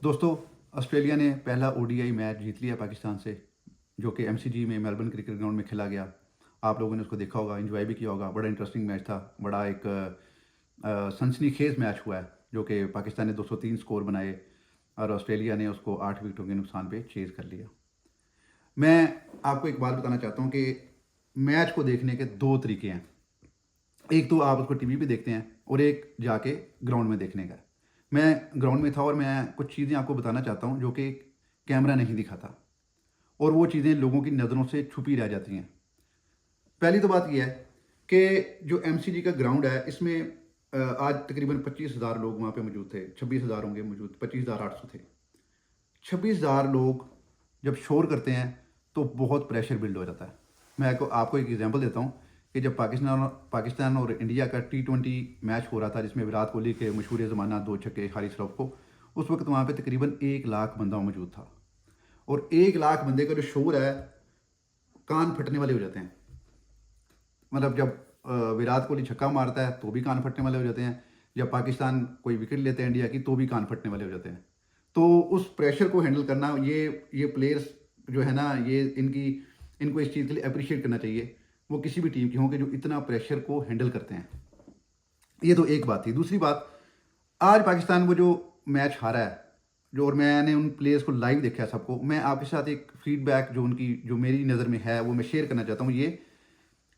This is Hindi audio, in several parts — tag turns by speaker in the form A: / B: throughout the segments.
A: दोस्तों, ऑस्ट्रेलिया ने पहला ओडीआई मैच जीत लिया पाकिस्तान से, जो कि एमसीजी में मेलबर्न क्रिकेट ग्राउंड में खेला गया। आप लोगों ने उसको देखा होगा, एंजॉय भी किया होगा। बड़ा इंटरेस्टिंग मैच था। बड़ा एक सनसनीखेज मैच हुआ है, जो कि पाकिस्तान ने 203 स्कोर बनाए और ऑस्ट्रेलिया ने उसको 8 विकेटों के नुकसान पे चेज कर लिया। मैं आपको एक बात बताना चाहता हूँ कि मैच को देखने के दो तरीके हैं। एक तो आप उसको टीवी पे देखते हैं और एक जाके ग्राउंड में देखने का। मैं ग्राउंड में था और मैं कुछ चीज़ें आपको बताना चाहता हूँ जो कि कैमरा नहीं दिखाता, और वो चीज़ें लोगों की नज़रों से छुपी रह जाती हैं। पहली तो बात यह है कि जो एमसीजी का ग्राउंड है, इसमें आज तकरीबन 25,000 लोग वहाँ पे मौजूद थे। 26,000 होंगे मौजूद, 25,800 थे। 26,000 लोग जब शोर करते हैं तो बहुत प्रेशर बिल्ड हो जाता है। मैं आपको एक एग्जांपल देता हूँ कि जब पाकिस्तान और इंडिया का T20 मैच हो रहा था, जिसमें विराट कोहली के मशहूर ज़माना 2 छक्के हारिस रऊफ को, उस वक्त वहाँ पे तकरीबन 1 लाख बंदा मौजूद था। और 1 लाख बंदे का जो शोर है, कान फटने वाले हो जाते हैं। मतलब जब विराट कोहली छक्का मारता है तो भी कान फटने वाले हो जाते हैं। जब पाकिस्तान कोई विकेट लेते हैं इंडिया की, तो भी कान फटने वाले हो जाते हैं। तो उस प्रेशर को हैंडल करना, ये प्लेयर्स जो है ना, ये इनको इस चीज़ के लिए अप्रिशिएट करना चाहिए। वो किसी भी टीम के हों कि जो इतना प्रेशर को हैंडल करते हैं। ये तो एक बात थी। दूसरी बात, आज पाकिस्तान वो जो मैच हारा है, जो और मैंने उन प्लेयर्स को लाइव देखा है सबको, मैं आपके साथ एक फीडबैक जो मेरी नज़र में है वो मैं शेयर करना चाहता हूँ। ये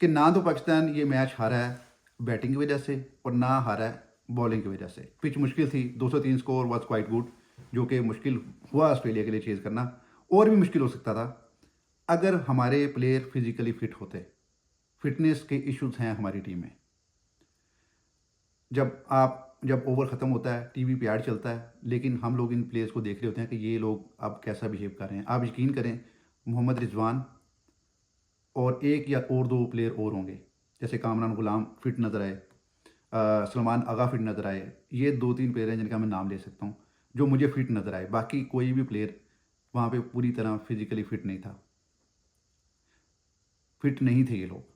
A: कि ना तो पाकिस्तान ये मैच हारा है बैटिंग की वजह से, और ना हारा है बॉलिंग की वजह से। पिच मुश्किल थी, 203 स्कोर वाज क्वाइट गुड, जो कि मुश्किल हुआ ऑस्ट्रेलिया के लिए चेज़ करना। और भी मुश्किल हो सकता था अगर हमारे प्लेयर फिजिकली फिट होते। फिटनेस के इश्यूज हैं हमारी टीम में। जब ओवर ख़त्म होता है, टीवी पे ऐड चलता है, लेकिन हम लोग इन प्लेयर्स को देख रहे होते हैं कि ये लोग अब कैसा बिहेव कर रहे हैं। आप यकीन करें, मोहम्मद रिजवान और एक या और दो प्लेयर और होंगे, जैसे कामरान गुलाम फिट नज़र आए, सलमान आगा फिट नज़र आए। ये 2-3 प्लेयर हैं जिनका मैं नाम ले सकता हूँ जो मुझे फिट नज़र आए। बाकी कोई भी प्लेयर वहाँ पे पूरी तरह फिजिकली फिट नहीं था। फिट नहीं थे ये लोग।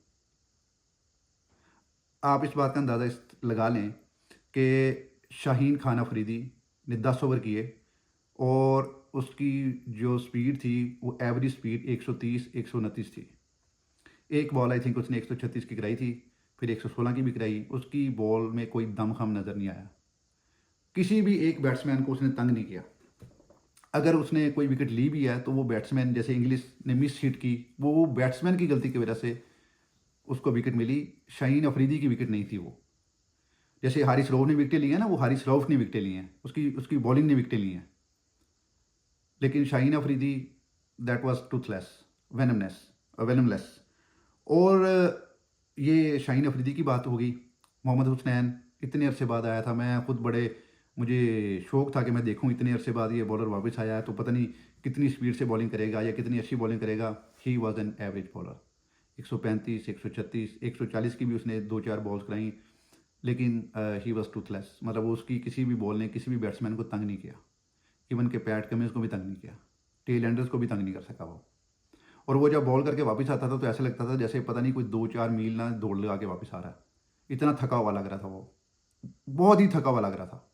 A: आप इस बात का अंदाज़ा लगा लें कि शाहीन खान अफरीदी ने 10 ओवर किए और उसकी जो स्पीड थी वो एवरेज स्पीड 130-129 थी। एक बॉल आई थिंक उसने 136 की कराई थी, फिर 116 की भी कराई। उसकी बॉल में कोई दम खम नज़र नहीं आया। किसी भी एक बैट्समैन को उसने तंग नहीं किया। अगर उसने कोई विकेट ली भी है तो वो बैट्समैन, जैसे इंग्लिश ने मिस हिट की, वो बैट्समैन की गलती की वजह से उसको विकेट मिली। शाहीन अफरीदी की विकेट नहीं थी वो। जैसे हारिस रऊफ ने विकेटें ली हैं ना, वो हारिस रऊफ ने विकेटें ली हैं, उसकी उसकी बॉलिंग ने विकेटें ली हैं। लेकिन Shaheen Afridi, that was toothless, venomless. और ये शाहीन अफरीदी की बात हो गई। मोहम्मद हुसनैन इतने अरसे बाद आया था। मैं खुद मुझे शौक था कि मैं देखूं, इतने अरसे बाद ये बॉलर वापस आया है तो पता नहीं कितनी स्पीड से बॉलिंग करेगा या कितनी अच्छी बॉलिंग करेगा। He was an average bowler. 135, 136, 140 की भी उसने 2-4 बॉल्स कराई, लेकिन ही वॉज टूथलेस। मतलब वो उसकी किसी भी बॉल ने किसी भी बैट्समैन को तंग नहीं किया। इवन के पैट कमिंस को भी तंग नहीं किया, टेल एंडर्स को भी तंग नहीं कर सका वो। और वो जब बॉल करके वापस आता था तो ऐसा लगता था जैसे पता नहीं कोई 2-4 मील ना दौड़ लगा के वापस आ रहा है। इतना थका हुआ लग रहा था वो, बहुत ही थका हुआ लग रहा था।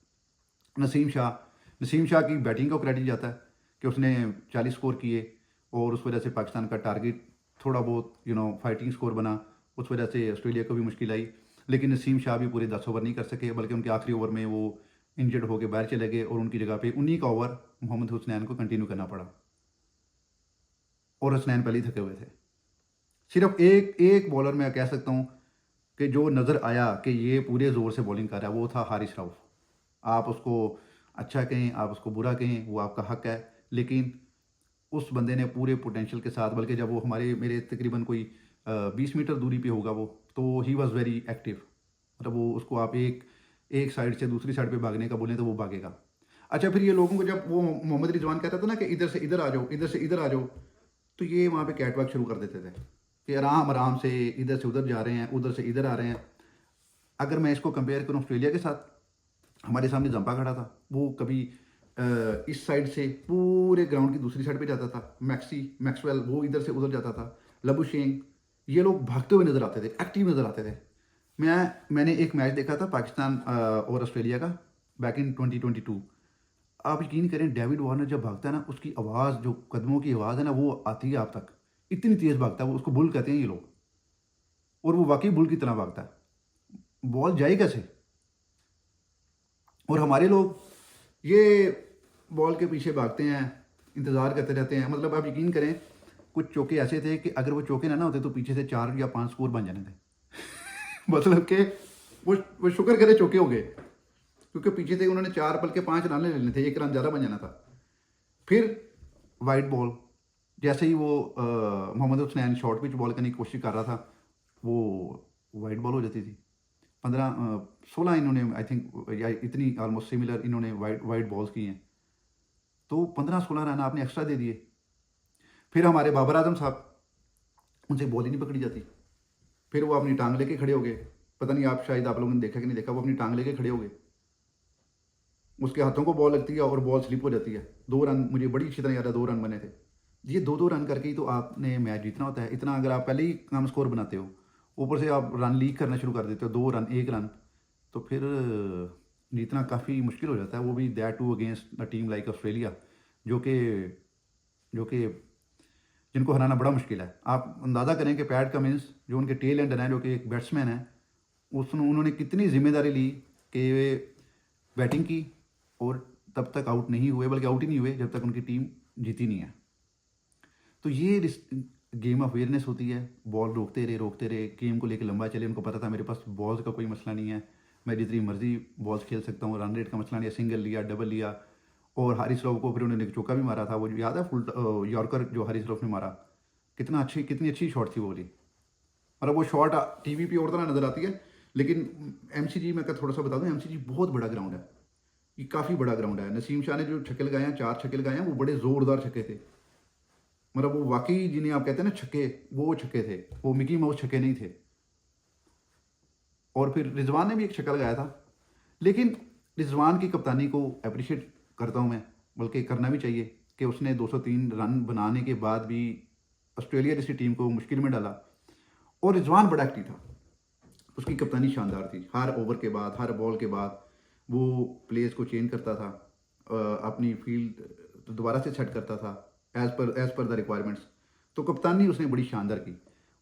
A: नसीम शाह की बैटिंग को क्रेडिट जाता है कि उसने 40 स्कोर किए, और उस वजह से पाकिस्तान का टारगेट थोड़ा बहुत फाइटिंग स्कोर बना। उस वजह से ऑस्ट्रेलिया को भी मुश्किल आई। लेकिन नसीम शाह भी पूरे 10 ओवर नहीं कर सके, बल्कि उनके आखिरी ओवर में वो इंजर्ड होकर बाहर चले गए, और उनकी जगह पे उन्हीं का ओवर मोहम्मद हुसनैन को कंटिन्यू करना पड़ा। और हुसनैन पहले ही थके हुए थे। सिर्फ एक एक बॉलर मैं कह सकता हूँ कि जो नज़र आया कि ये पूरे ज़ोर से बॉलिंग कर रहा है, वो था हारिस रऊफ। आप उसको अच्छा कहें, आप उसको बुरा कहें, वो आपका हक है। लेकिन उस बंदे ने पूरे पोटेंशियल के साथ, बल्कि जब वो मेरे तकरीबन कोई 20 मीटर दूरी पे होगा वो, तो ही वॉज़ वेरी एक्टिव। मतलब वो उसको आप एक एक साइड से दूसरी साइड पे भागने का बोलें तो वो भागेगा। अच्छा, फिर ये लोगों को जब वो मोहम्मद रिजवान कहता था ना कि इधर से इधर आ जाओ, इधर से इधर आ जाओ, तो ये वहाँ पे कैटवॉक शुरू कर देते थे कि आराम आराम से इधर से उधर जा रहे हैं, उधर से इधर आ रहे हैं। अगर मैं इसको कंपेयर करूँ ऑस्ट्रेलिया के साथ, हमारे सामने जंपा खड़ा था। वो कभी इस साइड से पूरे ग्राउंड की दूसरी साइड पे जाता था। मैक्सवेल वो इधर से उधर जाता था। लबुशेंग, ये लोग भागते हुए नज़र आते थे, एक्टिव नज़र आते थे। मैंने एक मैच देखा था पाकिस्तान और ऑस्ट्रेलिया का, बैक इन 2022। आप यकीन करें डेविड वार्नर जब भागता है ना, उसकी आवाज़, जो कदमों की आवाज़ है ना, वो आती है आप तक। इतनी तेज़ भागता है वो, उसको बुल कहते हैं ये लोग, और वो वाक़ई बुल की तरह भागता है। बॉल जाए कैसे? और हमारे लोग ये बॉल के पीछे भागते हैं, इंतज़ार करते रहते हैं। मतलब आप यकीन करें, कुछ चौके ऐसे थे कि अगर वो चौके ना होते तो पीछे से 4 या 5 स्कोर बन जाने थे। मतलब कि वो शुक्र करे चौके हो गए, क्योंकि पीछे से उन्होंने 4 बल्कि 5 रन ले लेने थे, 1 रन ज़्यादा बन जाना था। फिर वाइड बॉल, जैसे ही वो Mohammad Husnain short pitch ball करने की कोशिश कर रहा था, वो वाइड बॉल हो जाती थी। 16 इन्होंने आई थिंक, या इतनी ऑलमोस्ट सिमिलर इन्होंने वाइड बॉल्स की हैं। तो 15-16 रन आपने एक्स्ट्रा दे दिए। फिर हमारे बाबर आजम साहब, उनसे बॉल ही नहीं पकड़ी जाती। फिर वो अपनी टांग लेके खड़े हो गए। पता नहीं, आप शायद आप लोगों ने देखा कि नहीं देखा, वो अपनी टांग लेके खड़े हो गए। उसके हाथों को बॉल लगती है और बॉल स्लिप हो जाती है। 2 रन, मुझे बड़ी अच्छी तरह याद है, 2 रन बने थे। ये 2-2 रन करके ही तो आपने मैच जीतना होता है। इतना अगर आप पहले ही कम स्कोर बनाते हो, ऊपर से आप रन लीक करना शुरू कर देते हो, 2 रन, 1 रन, तो फिर जीतना काफ़ी मुश्किल हो जाता है। वो भी that too against a team like Australia, जो कि जो कि जिनको हराना बड़ा मुश्किल है। आप अंदाज़ा करें कि पैट कमिंस, जो उनके टेल एंडर हैं, जो कि एक बैट्समैन है, उन्होंने कितनी जिम्मेदारी ली कि वे बैटिंग की और तब तक आउट नहीं हुए, बल्कि आउट ही नहीं हुए जब तक उनकी टीम जीती नहीं है। तो ये गेम ऑफ अवेयरनेस होती है। बॉल रोकते रहे, गेम को लेकर लंबा चले। उनको पता था मेरे पास बॉल्स का कोई मसला नहीं है, मैं जितनी मर्जी बॉल्स खेल सकता हूँ, रन रेट का मसला नहीं है। सिंगल लिया, डबल लिया, और हारिस रऊफ को फिर उन्होंने एक चौका भी मारा था, वो जो याद है, फुल यॉर्कर जो हारिस रऊफ ने मारा, कितनी अच्छी शॉट थी वो वाली। मतलब वो शॉट टीवी पे और तरह नज़र आती है, लेकिन एमसीजी में थोड़ा सा बता दूं, एमसीजी बहुत बड़ा ग्राउंड है, ये काफ़ी बड़ा ग्राउंड है। नसीम शाह ने जो छक्के लगाए हैं, 4 छक्के लगाए हैं, वो बड़े ज़ोरदार छक्के थे। मतलब वो वाकई, जिन्हें आप कहते हैं ना छक्के, वो छक्के थे, वो मिकी माउस छक्के नहीं थे। और फिर रिजवान ने भी एक छक्का लगाया था। लेकिन रिजवान की कप्तानी को अप्रिशिएट करता हूँ मैं, बल्कि करना भी चाहिए, कि उसने 203 रन बनाने के बाद भी ऑस्ट्रेलिया जैसी टीम को मुश्किल में डाला। और रिजवान बड़ा एक्टिव था, उसकी कप्तानी शानदार थी। हर ओवर के बाद, हर बॉल के बाद वो प्लेयर्स को चेंज करता था, अपनी फील्ड दोबारा से सेट करता था एज पर द रिक्वायरमेंट्स। तो कप्तानी उसने बड़ी शानदार की।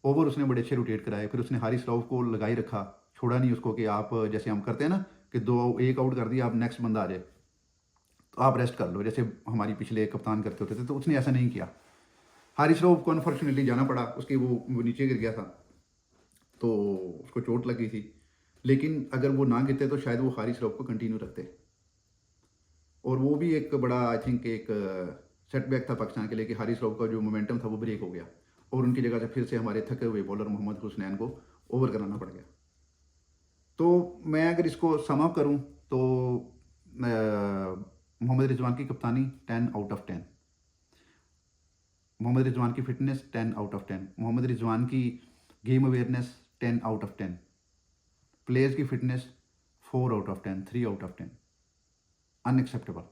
A: ओवर उसने बड़े अच्छे रोटेट कराए। फिर उसने हारिस रऊफ को लगाई रखा, छोड़ा नहीं उसको कि आप, जैसे हम करते हैं ना कि 1 आउट कर दिया, आप नेक्स्ट बंदा आ जाए तो आप रेस्ट कर लो, जैसे हमारी पिछले कप्तान करते होते थे। तो उसने ऐसा नहीं किया। हारिस रऊफ को अनफॉर्चुनेटली जाना पड़ा, उसकी वो नीचे गिर गया था, तो उसको चोट लगी थी। लेकिन अगर वो ना गिरते तो शायद वो हारिस रऊफ को कंटिन्यू रखते। और वो भी एक बड़ा, आई थिंक, एक सेटबैक था पाकिस्तान के लिए कि हारिस रऊफ का जो मोमेंटम था वो ब्रेक हो गया, और उनकी जगह से फिर से हमारे थके हुए बॉलर मोहम्मद हुसनैन को ओवर कराना पड़ गया। तो मैं अगर इसको सम अप करूँ तो मोहम्मद रिजवान की कप्तानी 10 आउट ऑफ 10, मोहम्मद रिजवान की fitness 10 out of 10, Mohammad Rizwan की game awareness 10 out of 10, players की fitness 4 out of 10, 3 out of 10, unacceptable.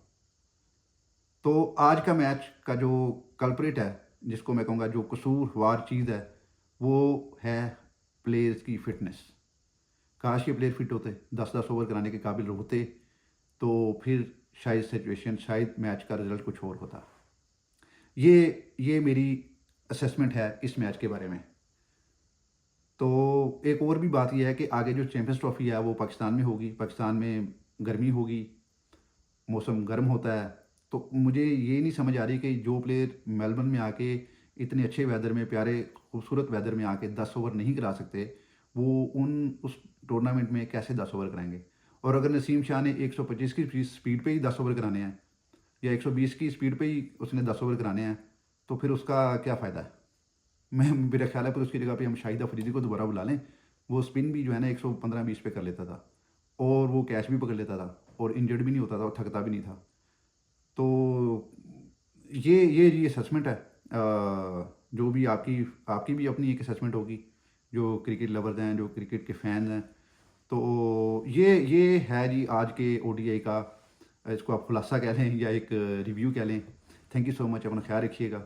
A: तो आज का मैच का जो कल्प्रिट है, जिसको मैं कहूँगा जो कसूरवार चीज़ है, वो है प्लेयर्स की फिटनेस। काश ये प्लेयर फिट होते, 10-10 ओवर कराने के काबिल होते, तो फिर शायद सिचुएशन, शायद मैच का रिजल्ट कुछ और होता। ये मेरी असेसमेंट है इस मैच के बारे में। तो एक और भी बात यह है कि आगे जो चैंपियंस ट्रॉफी है वो पाकिस्तान में होगी। पाकिस्तान में गर्मी होगी, मौसम गर्म होता है। तो मुझे ये नहीं समझ आ रही कि जो प्लेयर मेलबर्न में आके इतने अच्छे वेदर में, प्यारे खूबसूरत वेदर में आके 10 ओवर नहीं करा सकते, वो उस टूर्नामेंट में कैसे 10 ओवर कराएंगे। और अगर नसीम शाह ने 125 की स्पीड पे ही 10 ओवर कराने हैं, या 120 की स्पीड पे ही उसने 10 ओवर कराने हैं, तो फिर उसका क्या फ़ायदा है। मेरा ख्याल है फिर उसकी जगह पे हम शाहिद अफरीदी को दोबारा बुला लें। वो स्पिन भी जो है ना 115-20 पे कर लेता था, और वो कैच भी पकड़ लेता था, और इंजर्ड भी नहीं होता था, और थकता भी नहीं था। तो ये असेसमेंट है। जो भी आपकी भी अपनी एक असेसमेंट होगी, जो क्रिकेट लवर्स हैं, जो क्रिकेट के फैंस हैं। तो ये है जी आज के ओडीआई का, इसको आप खुलासा कह लें या एक रिव्यू कह लें। थैंक यू सो मच, अपना ख्याल रखिएगा।